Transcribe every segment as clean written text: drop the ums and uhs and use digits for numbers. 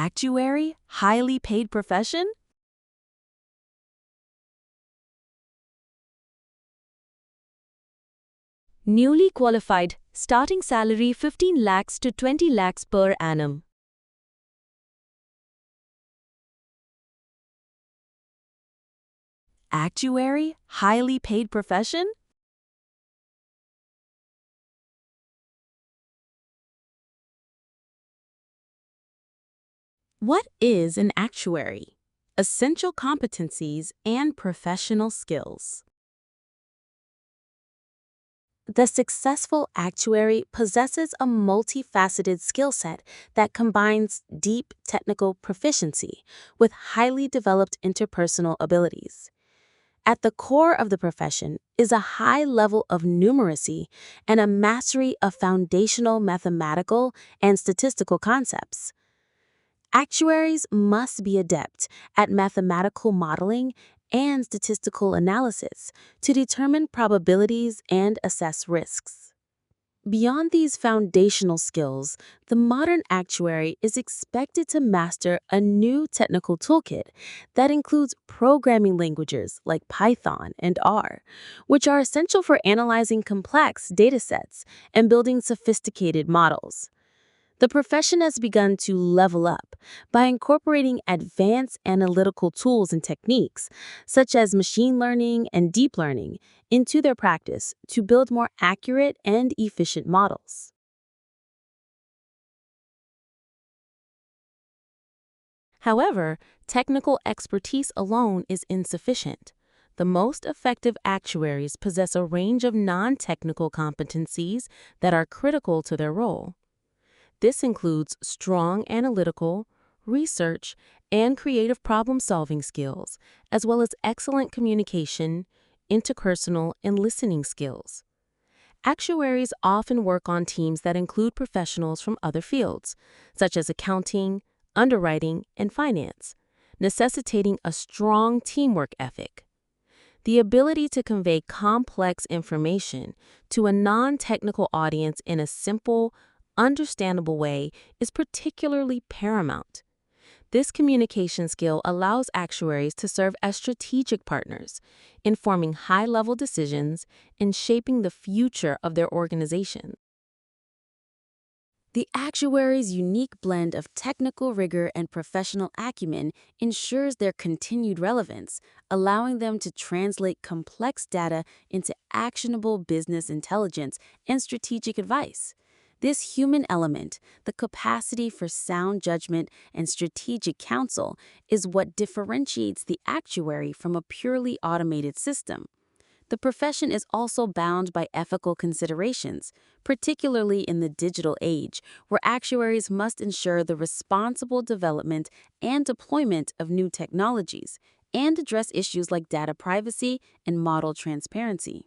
Actuary, highly paid profession? Newly qualified, starting salary 15 lakhs to 20 lakhs per annum. Actuary, highly paid profession? What is an actuary? Essential competencies and professional skills. The successful actuary possesses a multifaceted skill set that combines deep technical proficiency with highly developed interpersonal abilities. At the core of the profession is a high level of numeracy and a mastery of foundational mathematical and statistical concepts. Actuaries must be adept at mathematical modeling and statistical analysis to determine probabilities and assess risks. Beyond these foundational skills, the modern actuary is expected to master a new technical toolkit that includes programming languages like Python and R, which are essential for analyzing complex datasets and building sophisticated models. The profession has begun to level up by incorporating advanced analytical tools and techniques, such as machine learning and deep learning, into their practice to build more accurate and efficient models. However, technical expertise alone is insufficient. The most effective actuaries possess a range of non-technical competencies that are critical to their role. This includes strong analytical, research, and creative problem-solving skills, as well as excellent communication, interpersonal, and listening skills. Actuaries often work on teams that include professionals from other fields, such as accounting, underwriting, and finance, necessitating a strong teamwork ethic. The ability to convey complex information to a non-technical audience in a simple, understandable way is particularly paramount. This communication skill allows actuaries to serve as strategic partners, informing high-level decisions and shaping the future of their organization. The actuary's unique blend of technical rigor and professional acumen ensures their continued relevance, allowing them to translate complex data into actionable business intelligence and strategic advice. This human element, the capacity for sound judgment and strategic counsel, is what differentiates the actuary from a purely automated system. The profession is also bound by ethical considerations, particularly in the digital age, where actuaries must ensure the responsible development and deployment of new technologies and address issues like data privacy and model transparency.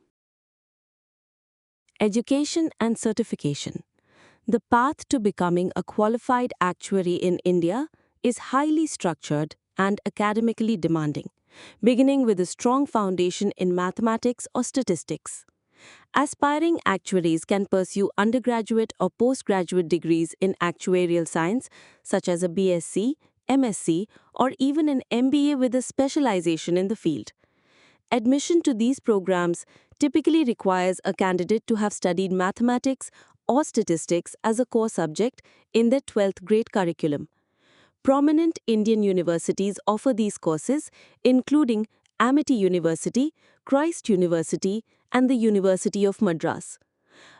Education and certification. The path to becoming a qualified actuary in India is highly structured and academically demanding, beginning with a strong foundation in mathematics or statistics. Aspiring actuaries can pursue undergraduate or postgraduate degrees in actuarial science, such as a BSc, MSc, or even an MBA with a specialization in the field. Admission to these programs typically requires a candidate to have studied mathematics or statistics as a core subject in their 12th grade curriculum. Prominent Indian universities offer these courses, including Amity University, Christ University, and the University of Madras.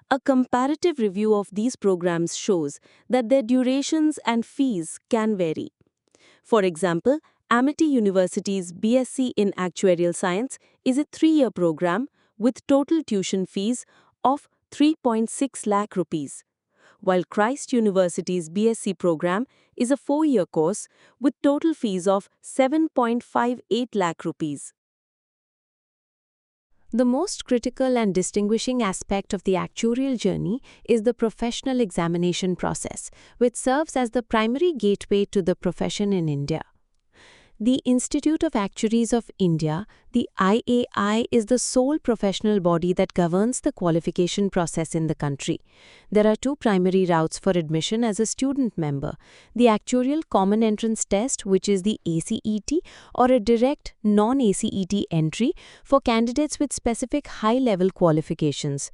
A comparative review of these programs shows that their durations and fees can vary. For example, Amity University's BSc in Actuarial Science is a 3-year program with total tuition fees of 3.6 lakh rupees, while Christ University's BSc program is a 4-year course with total fees of 7.58 lakh rupees. The most critical and distinguishing aspect of the actuarial journey is the professional examination process, which serves as the primary gateway to the profession in India. The Institute of Actuaries of India, the IAI, is the sole professional body that governs the qualification process in the country. There are two primary routes for admission as a student member: the Actuarial Common Entrance Test, which is the ACET, or a direct non-ACET entry for candidates with specific high-level qualifications.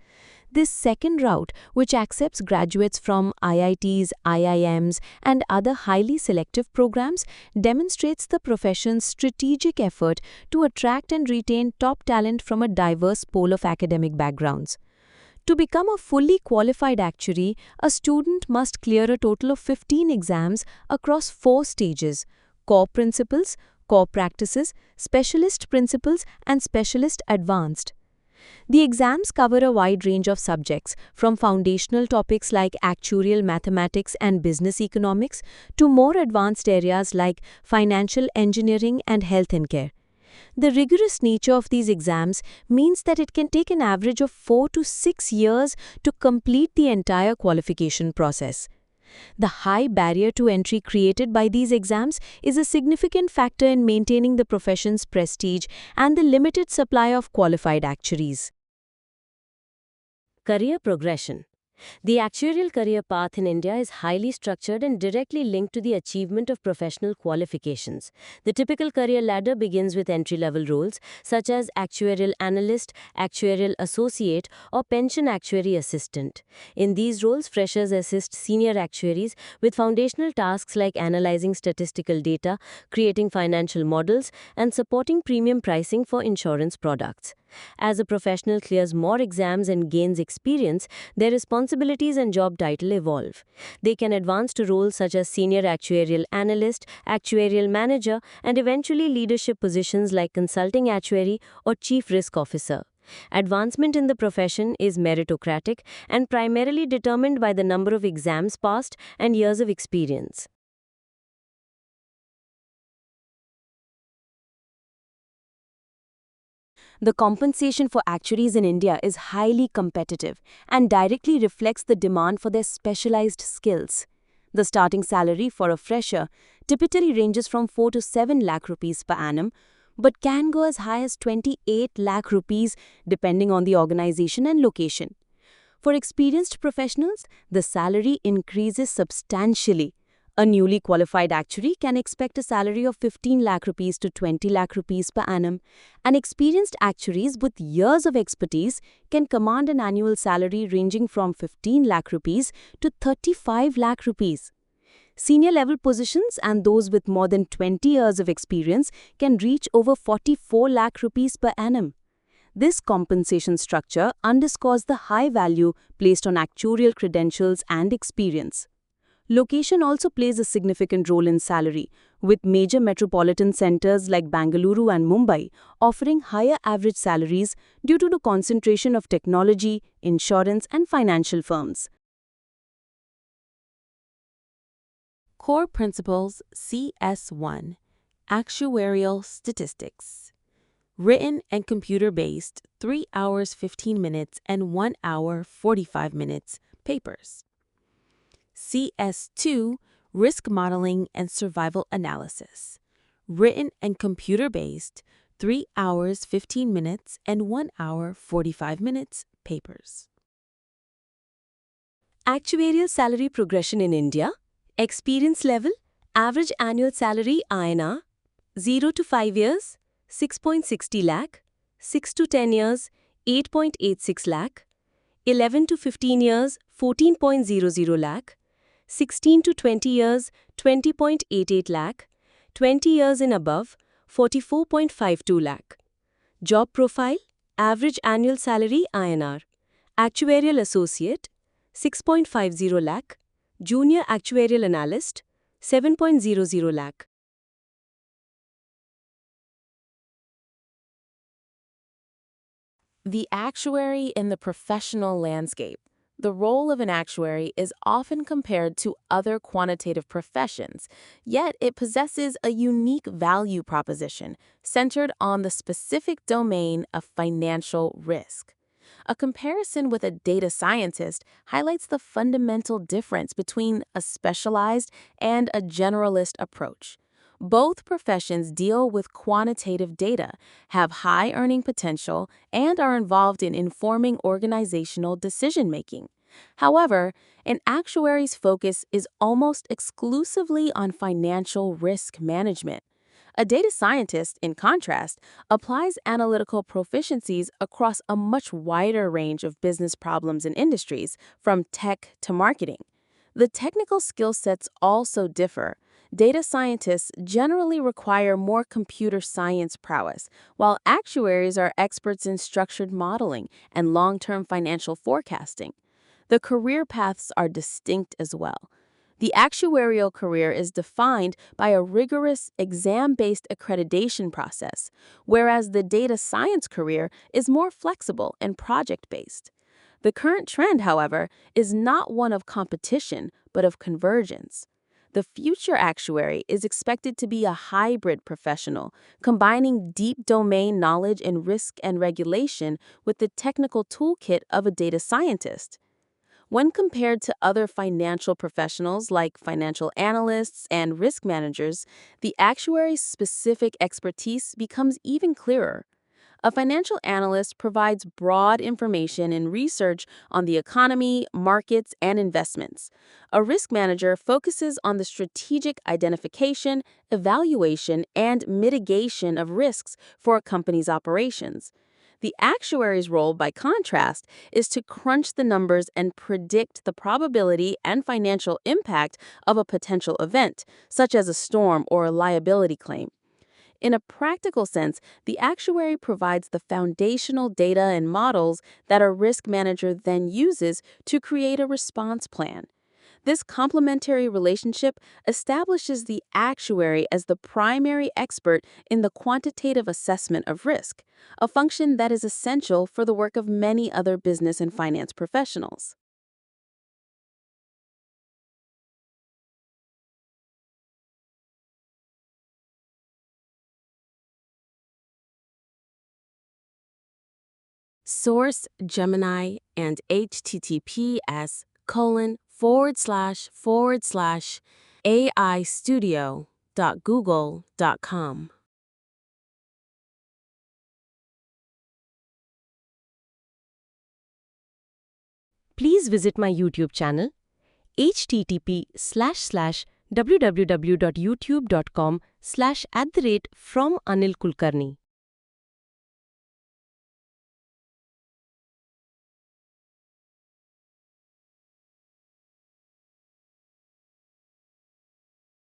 This second route, which accepts graduates from IITs, IIMs, and other highly selective programs, demonstrates the profession's strategic effort to attract and retain top talent from a diverse pool of academic backgrounds. To become a fully qualified actuary, a student must clear a total of 15 exams across 4 stages: core principles, core practices, specialist principles, and specialist advanced. The exams cover a wide range of subjects, from foundational topics like actuarial mathematics and business economics to more advanced areas like financial engineering and health and care. The rigorous nature of these exams means that it can take an average of 4 to 6 years to complete the entire qualification process. The high barrier to entry created by these exams is a significant factor in maintaining the profession's prestige and the limited supply of qualified actuaries. Career progression. The actuarial career path in India is highly structured and directly linked to the achievement of professional qualifications. The typical career ladder begins with entry-level roles such as actuarial analyst, actuarial associate, or pension actuary assistant. In these roles, freshers assist senior actuaries with foundational tasks like analyzing statistical data, creating financial models, and supporting premium pricing for insurance products. As a professional clears more exams and gains experience, their responsibilities and job title evolve. They can advance to roles such as senior actuarial analyst, actuarial manager, and eventually leadership positions like consulting actuary or chief risk officer. Advancement in the profession is meritocratic and primarily determined by the number of exams passed and years of experience. The compensation for actuaries in India is highly competitive and directly reflects the demand for their specialized skills. The starting salary for a fresher typically ranges from 4 to 7 lakh rupees per annum, but can go as high as 28 lakh rupees depending on the organization and location. For experienced professionals, the salary increases substantially. A newly qualified actuary can expect a salary of 15 lakh rupees to 20 lakh rupees per annum, and experienced actuaries with years of expertise can command an annual salary ranging from 15 lakh rupees to 35 lakh rupees. Senior level positions and those with more than 20 years of experience can reach over 44 lakh rupees per annum. This compensation structure underscores the high value placed on actuarial credentials and experience. Location also plays a significant role in salary, with major metropolitan centers like Bengaluru and Mumbai offering higher average salaries due to the concentration of technology, insurance, and financial firms. Core Principles CS1 Actuarial Statistics. Written and computer-based 3 hours 15 minutes and 1 hour 45 minutes papers. CS2 Risk Modeling and Survival Analysis. Written and computer-based 3 hours 15 minutes and 1 hour 45 minutes papers. Actuarial salary progression in India. Experience level, average annual salary INR 0 to 5 years, 6.60 lakh, 6 to 10 years, 8.86 lakh, 11 to 15 years, 14.00 lakh, 16 to 20 years, 20.88 lakh, 20 years and above, 44.52 lakh. Job profile, average annual salary INR. Actuarial associate, 6.50 lakh. Junior actuarial analyst, 7.00 lakh. The actuary in the professional landscape. The role of an actuary is often compared to other quantitative professions, yet it possesses a unique value proposition centered on the specific domain of financial risk. A comparison with a data scientist highlights the fundamental difference between a specialized and a generalist approach. Both professions deal with quantitative data, have high earning potential, and are involved in informing organizational decision-making. However, an actuary's focus is almost exclusively on financial risk management. A data scientist, in contrast, applies analytical proficiencies across a much wider range of business problems and industries, from tech to marketing. The technical skill sets also differ. Data scientists generally require more computer science prowess, while actuaries are experts in structured modeling and long-term financial forecasting. The career paths are distinct as well. The actuarial career is defined by a rigorous exam-based accreditation process, whereas the data science career is more flexible and project-based. The current trend, however, is not one of competition, but of convergence. The future actuary is expected to be a hybrid professional, combining deep domain knowledge in risk and regulation with the technical toolkit of a data scientist. When compared to other financial professionals like financial analysts and risk managers, the actuary's specific expertise becomes even clearer. A financial analyst provides broad information and research on the economy, markets, and investments. A risk manager focuses on the strategic identification, evaluation, and mitigation of risks for a company's operations. The actuary's role, by contrast, is to crunch the numbers and predict the probability and financial impact of a potential event, such as a storm or a liability claim. In a practical sense, the actuary provides the foundational data and models that a risk manager then uses to create a response plan. This complementary relationship establishes the actuary as the primary expert in the quantitative assessment of risk, a function that is essential for the work of many other business and finance professionals. Source Gemini and https://aistudio.google.com. Please visit my YouTube channel http://www.youtube.com/@FromAnilKulkarni.